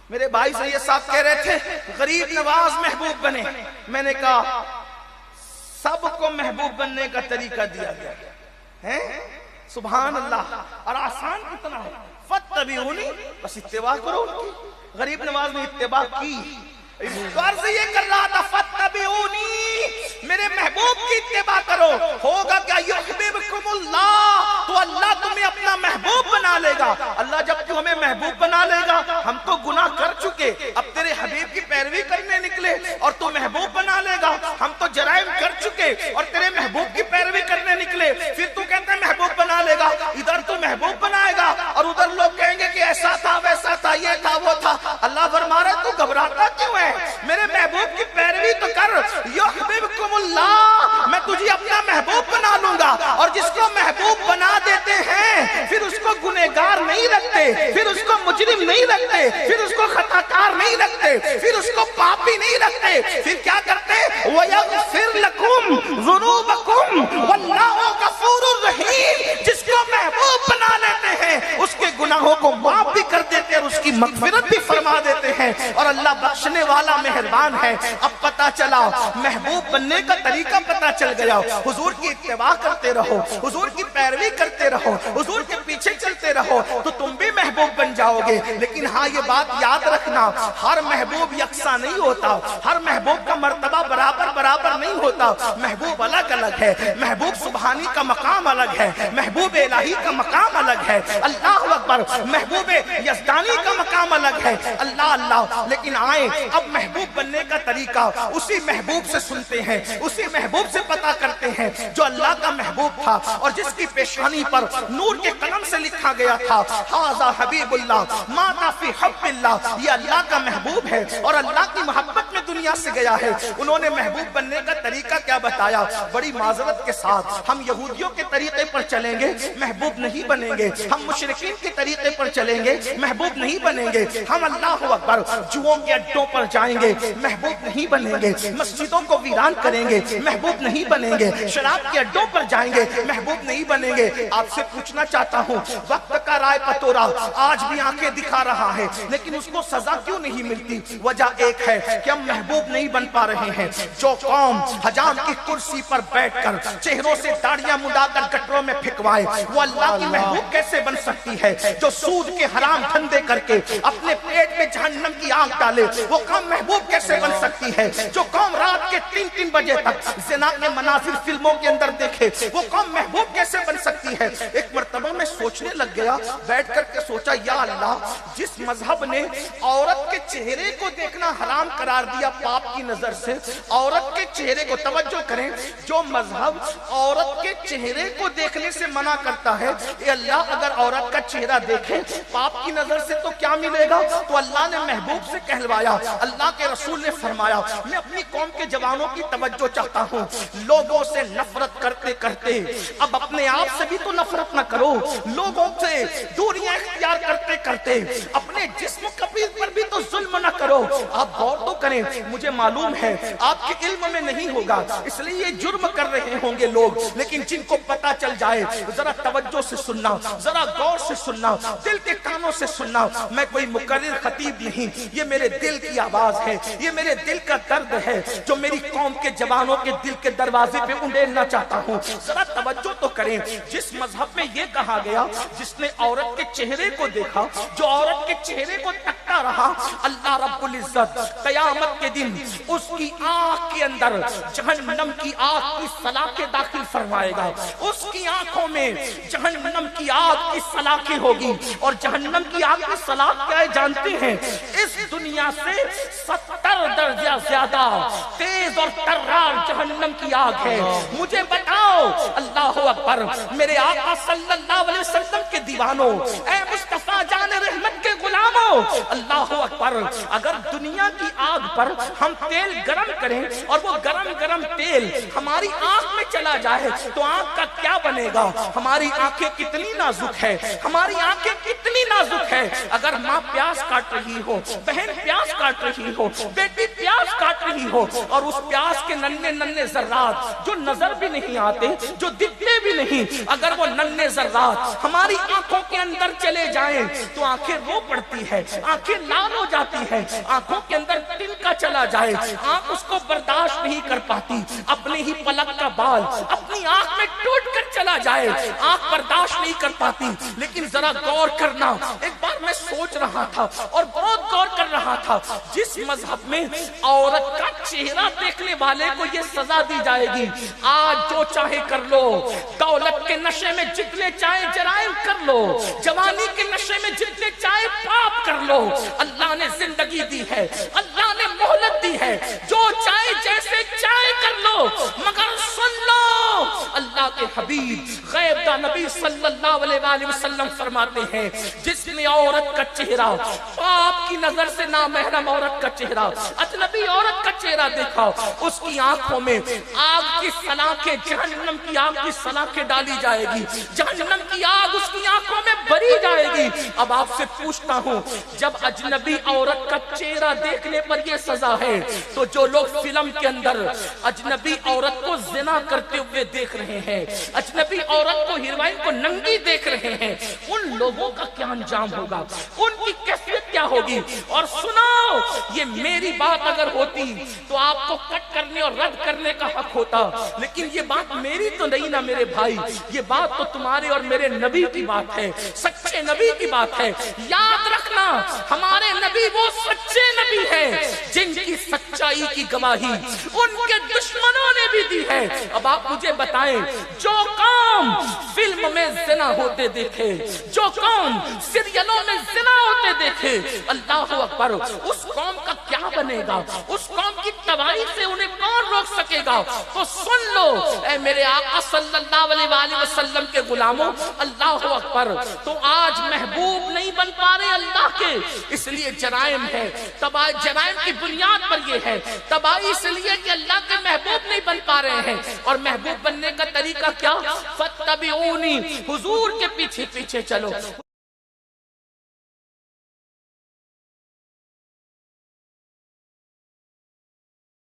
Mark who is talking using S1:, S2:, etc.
S1: میرے بھائی سید صاحب کہہ رہے تھے غریب نواز محبوب بنے. میں نے کہا سب کو محبوب بننے کا طریقہ دیا گیا ہے. سبحان اللہ. اور آسان کتنا ہے. فاتبعونی، بس اتباع کرو. غریب نواز نے اتباع کی. غرض یہ کر رہا تھا فاتبعونی، میرے محبوب کی اتباع کرو. ہوگا کیا؟ یحببکم اللہ، تو اللہ تمہیں اپنا محبوب بنا لے گا. اللہ جب تو ہمیں محبوب بنا لے گا، ہم تو گناہ کر چکے، اب تیرے حبیب کی پیروی کرنے نکلے اور تو محبوب بنا لے گا. ہم تو جرائم کر چکے اور تیرے محبوب کی پیروی کرنے نکلے، پھر تو کہتا ہے محبوب بنا لے گا. ادھر تو محبوب بنائے گا اور ادھر لوگ کہیں گے کہ ایسا تھا ویسا تھا یہ تھا وہ تھا. اللہ فرما رہا ہے تو گھبراتا کیوں ہے؟ میرے محبوب کی پیروی تو کر. یحببکم اللہ، میں تجھے اپنا محبوب بنا لوں گا. اور جس کو محبوب بنا دیتے ہیں پھر اس کو گنہگار نہیں رکھتے، پھر اس کو مجرم نہیں رکھتے، پھر اس کو خطا کار نہیں رکھتے، پھر اس کو پاپی نہیں رکھتے. پھر کیا کرتے؟ وَيَغْفِرْ لَكُمْ ذُنُوبَكُمْ وَاللَّهُ غَفُورٌ رَحِيمٌ. جس کو محبوب بنا لیتے ہیں اس کے گناہوں کو معاف بھی کر دیتے ہیں اور اس کی مغفرت بھی فرما دیتے ہیں. اور اللہ بخشنے والا مہربان ہے. اب پتا چلا محبوب بننے کا طریقہ پتا چل گیا. حضور کی اتباع کرتے رہو، حضور کی پیروی کرتے رہو، حضور کے پیچھے چلتے رہو تو تم بھی محبوب بن جاؤ گے. لیکن ہاں یہ بات یاد رکھنا، ہر محبوب یکساں نہیں ہوتا، ہر محبوب کا مرتبہ برابر نہیں ہوتا. محبوب الگ الگ ہے. محبوب سبحانی کا مقام الگ ہے، محبوب الہی کا مقام الگ ہے. اللہ اکبر. محبوب یزدانی کا مقام الگ ہے. اللہ اللہ. لیکن آئیں اب محبوب بننے کا طریقہ اسی محبوب سے سنتے ہیں، اسی محبوب سے پتا کرتے ہیں جو اللہ کا محبوب تھا اور جس کی پیشانی پر نور کے قلم سے لکھا گیا تھا ھذا حبیب اللہ مات فی حب اللہ. یہ اللہ کا محبوب ہے اور اللہ کی محبت میں دنیا سے گیا ہے. انہوں نے محبوب بننے کا طریقہ کیا بتایا؟ بڑی معذرت کے ساتھ ہم یہودیوں کے طریقے پر چلیں گے محبوب نہیں بنیں گے، ہم مشرکین کے طریقے پر چلیں گے محبوب نہیں بنیں گے، ہم اللہ اکبر جوؤں کے اڈوں پر جائیں گے محبوب نہیں بنیں گے، مسجدوں کو ویران کریں گے محبوب نہیں بنیں گے، شراب کے اڈوں پر جائیں گے محبوب نہیں بنیں گے. آپ سے پوچھنا چاہتا ہوں، وقت کا رائے پتورا آج بھی آنکھیں دکھا رہا ہے لیکن اس کو سزا کیوں نہیں ملتی؟ وجہ ایک ہے کہ ہم محبوب نہیں بن پا رہے ہیں. جو قوم حجام کی کرسی پر بیٹھ کر چہروں سے داڑیاں مڈا کر گٹروں میں پھینکوائے وہ اللہ کی محبوب کیسے بن سکتی ہے؟ جو سود کے حرام دھندے کر کے اپنے پیٹ میں جہنم کی آگ ڈالے وہ قوم محبوب کیسے بن سکتی ہے؟ جو قوم رات کے 3 بجے تک زنا کے مناظر فلموں کے اندر دیکھے وہ قوم محبوب کیسے بن سکتی ہے؟ ایک مرتبہ میں سوچنے لگ گیا، بیٹھ کر کے سوچا یا اللہ، جس مذہب نے عورت کے چہرے کو دیکھنا حرام قرار دیا پاپ کی نظر سے، عورت کے چہرے کو توجہ کریں، جو مذہب عورت کے چہرے کو دیکھنے سے منع کرتا ہے، اے اللہ اگر عورت کا چہرہ دیکھیں پاپ کی نظر سے تو کیا ملے گا؟ تو اللہ نے محبوب سے کہلوایا. اللہ کے رسول نے فرمایا میں اپنی قوم کے جوانوں کی توجہ چاہتا ہوں، لوگوں سے نفرت کرتے کرتے اب اپنے آپ سے بھی تو نفرت نہ کرو، لوگوں سے دوریاں اختیار کرتے کرتے اپنے جسم کبیر پر بھی تو ظلم نہ کرو. آپ غور تو کریں، مجھے معلوم ہے آپ کے علم میں نہیں ہوگا اس لیے یہ جرم کر رہے ہوں گے لوگ، لیکن جن کو پتا چل جائے ذرا توجہ سے سننا، ذرا غور سے سننا، دل کے کانوں سے سننا. میں کوئی مقرر خطیب نہیں، یہ میرے دل کی آواز ہے، یہ میرے دل کا درد ہے جو میری قوم کے جوانوں کے دل کے دروازے پہ انڈیلنا چاہتا ہوں. ذرا توجہ تو کریں. جس مذہب میں یہ کہا گیا جس نے عورت کے چہرے کو دیکھا، جو عورت کے چہرے کو تکتا رہا، اللہ رب العزت قیامت کے دن اس کی آنکھ کے اندر جہنم کی آگ کی سلاخیں داخل فرمائے گا. اس کی آنکھوں میں جہنم کی آگ کی سلاخیں ہوگی. اور جہنم کی آگ کی سلاخ کیا ہے جانتے ہیں؟ اس دنیا سے 70 درجہ زیادہ تیز اور ترار جہنم کی آگ ہے. مجھے بتاؤ اللہ اکبر میرے آقا صلی اللہ علیہ وسلم کے دیوانوں، اے مصطفیٰ جان رحمت کے غلاموں، اللہ اکبر اگر دنیا کی آگ پر ہم تیل گرم کریں اور وہ گرم تیل ہماری آنکھ میں چلا جائے تو آنکھ کا کیا بنے گا؟ ہماری آنکھیں کتنی نازک ہے، ہماری آنکھیں کتنی نازک ہے. اگر ماں پیاس کاٹ رہی ہو، بہن پیاس کاٹ رہی ہو، بیٹی پیاس کاٹ رہی ہو اور اس پیاس کے ننھے ذرات جو نظر بھی نہیں آتے، جو دکھتے بھی نہیں، اگر وہ ننھے ذرات ہماری آنکھوں کے اندر چلے جائیں تو آنکھیں رو پڑتی ہے، آنکھیں لال ہو جاتی ہے، آنکھوں کے اندر دل کا چلا جائے، آنکھ اس کو برداشت نہیں کر پاتی، اپنے ہی پلک کا بال اپنی آنکھ میں ٹوٹ کر چلا جائے، آنکھ برداشت نہیں کر پاتی۔ لیکن ذرا غور کرنا، ایک بار میں سوچ رہا تھا اور بہت غور کر رہا تھا، جس مذہب میں عورت کا چہرہ دیکھنے والے کو یہ سزا دی جائے گی، آج جو چاہے کر لو، دولت کے نشے میں جتنے چاہے جرائم کر لو، جوانی کے نشے میں جتنے چاہے پاپ کر لو، اللہ نے زندگی دی ہے، اللہ نے مہلت دی ہے، جو چاہے جیسے چاہے کر لو، مگر سن لو اللہ کے حبیب غیب دا نبی صلی اللہ علیہ وآلہ وسلم فرماتے ہیں، جس نے عورت کا چہرہ پاپ کی نظر سے نامحرم عورت کا چہرہ، اجنبی عورت کا چہرہ دیکھا، اس کی آنکھوں میں آگ کی سلاخیں، جہنم کی آگ کی سلاخیں ڈالی جائے گی، جہنم کی آگ اس کی آنکھوں میں بری جائے گی۔ اب آپ سے پوچھتا ہوں، جب اجنبی عورت کا چہرہ دیکھنے پر یہ سزا ہے، تو جو لوگ فلم کے اندر اجنبی عورت کو زنا کرتے ہوئے دیکھ رہے ہیں، اجنبی عورت کو ہیروئن کو ننگی دیکھ رہے ہیں، ان لوگوں کا کیا انجام ہوگا، ان کی کیفیت کیا ہوگی؟ اور سنو، یہ میری بات اگر ہوتی تو آپ کو کٹ کرنے اور رد کرنے کا حق ہوتا، لیکن یہ بات میری تو نہیں نا میرے بھائی، یہ بات تو تمہارے اور میرے نبی کی بات ہے، سچے نبی کی بات ہے۔ یاد رکھنا، ہمارے نبی وہ سچے نبی ہیں جن کی سچائی کی گواہی ان کے دشمنوں نے بھی دی ہے۔ اب آپ مجھے بتائیں، جو قوم فلم میں زنا ہوتے دیکھے، جو قوم سیریلوں میں زنا ہوتے دیکھے، اللہ اکبر، اس قوم کا کیا بنے گا؟ اس قوم کی تباہی سے انہیں کون روک سکے گا؟ تو سن لو اے میرے آقا صلی اللہ علیہ وآلہ وسلم کے غلاموں، اللہ اکبر، تو آج محبوب نہیں بن پا رہے اللہ کے، اس لیے جرائم ہے، تباہی جرائم کی بنیاد پر یہ ہے، تباہی اس لیے کہ اللہ کے محبوب نہیں بن پا رہے ہیں۔ اور محبوب بننے کا طریقہ کیا؟ فَاتَّبِعُونِی، حضور کے پیچھے پیچھے چلو۔